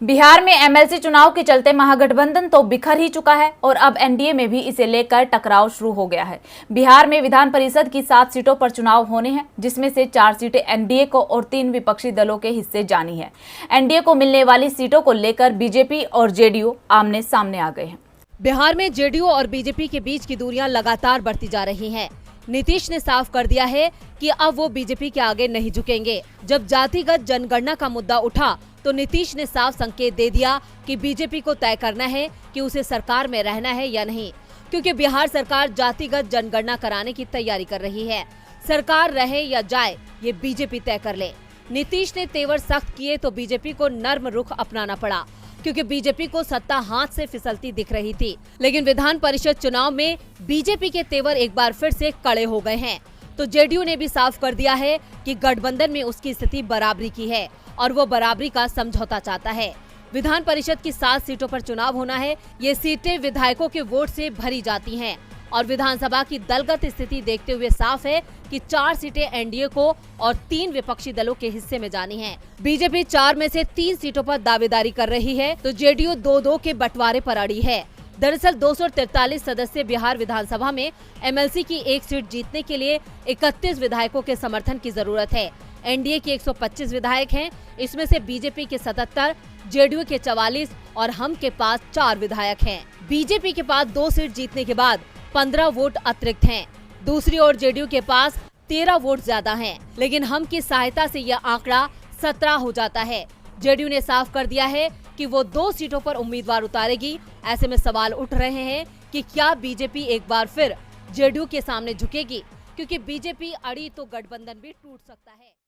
बिहार में एमएलसी चुनाव के चलते महागठबंधन तो बिखर ही चुका है और अब एनडीए में भी इसे लेकर टकराव शुरू हो गया है। बिहार में विधान परिषद की 7 सीटों पर चुनाव होने हैं, जिसमें से 4 सीटें एनडीए को और 3 विपक्षी दलों के हिस्से जानी है। एनडीए को मिलने वाली सीटों को लेकर बीजेपी और जेडीयू आमने सामने आ गए हैं। बिहार में जेडीयू और बीजेपी के बीच की दूरियां लगातार बढ़ती जा रही हैं। नीतीश ने साफ कर दिया है कि अब वो बीजेपी के आगे नहीं झुकेंगे। जब जातिगत जनगणना का मुद्दा उठा तो नीतीश ने साफ संकेत दे दिया कि बीजेपी को तय करना है कि उसे सरकार में रहना है या नहीं, क्योंकि बिहार सरकार जातिगत जनगणना कराने की तैयारी कर रही है। सरकार रहे या जाए ये बीजेपी तय कर ले। नीतीश ने तेवर सख्त किए तो बीजेपी को नर्म रुख अपनाना पड़ा, क्योंकि बीजेपी को सत्ता हाथ से फिसलती दिख रही थी। लेकिन विधान परिषद चुनाव में बीजेपी के तेवर एक बार फिर से कड़े हो गए हैं। तो जेडीयू ने भी साफ कर दिया है कि गठबंधन में उसकी स्थिति बराबरी की है और वो बराबरी का समझौता चाहता है। विधान परिषद की 7 सीटों पर चुनाव होना है। ये सीटें विधायकों के वोट से भरी जाती हैं और विधानसभा की दलगत स्थिति देखते हुए साफ है कि 4 सीटें एनडीए को और 3 विपक्षी दलों के हिस्से में जानी हैं। बीजेपी 4 में से 3 सीटों पर दावेदारी कर रही है तो जेडीयू 2-2 के बंटवारे पर अड़ी है। दरअसल 243 सदस्य बिहार विधानसभा में एमएलसी की 1 सीट जीतने के लिए 31 विधायकों के समर्थन की जरूरत है। एनडीए के 125 विधायक हैं, इसमें से बीजेपी के 77, जेडीयू के 44 और हम के पास 4 विधायक हैं। बीजेपी के पास 2 सीट जीतने के बाद 15 वोट अतिरिक्त हैं। दूसरी ओर जेडीयू के पास 13 वोट ज्यादा हैं, लेकिन हम की सहायता से यह आंकड़ा 17 हो जाता है। जेडीयू ने साफ कर दिया है कि वो 2 सीटों पर उम्मीदवार उतारेगी। ऐसे में सवाल उठ रहे हैं कि क्या बीजेपी एक बार फिर जेडीयू के सामने झुकेगी, क्योंकि बीजेपी अड़ी तो गठबंधन भी टूट सकता है।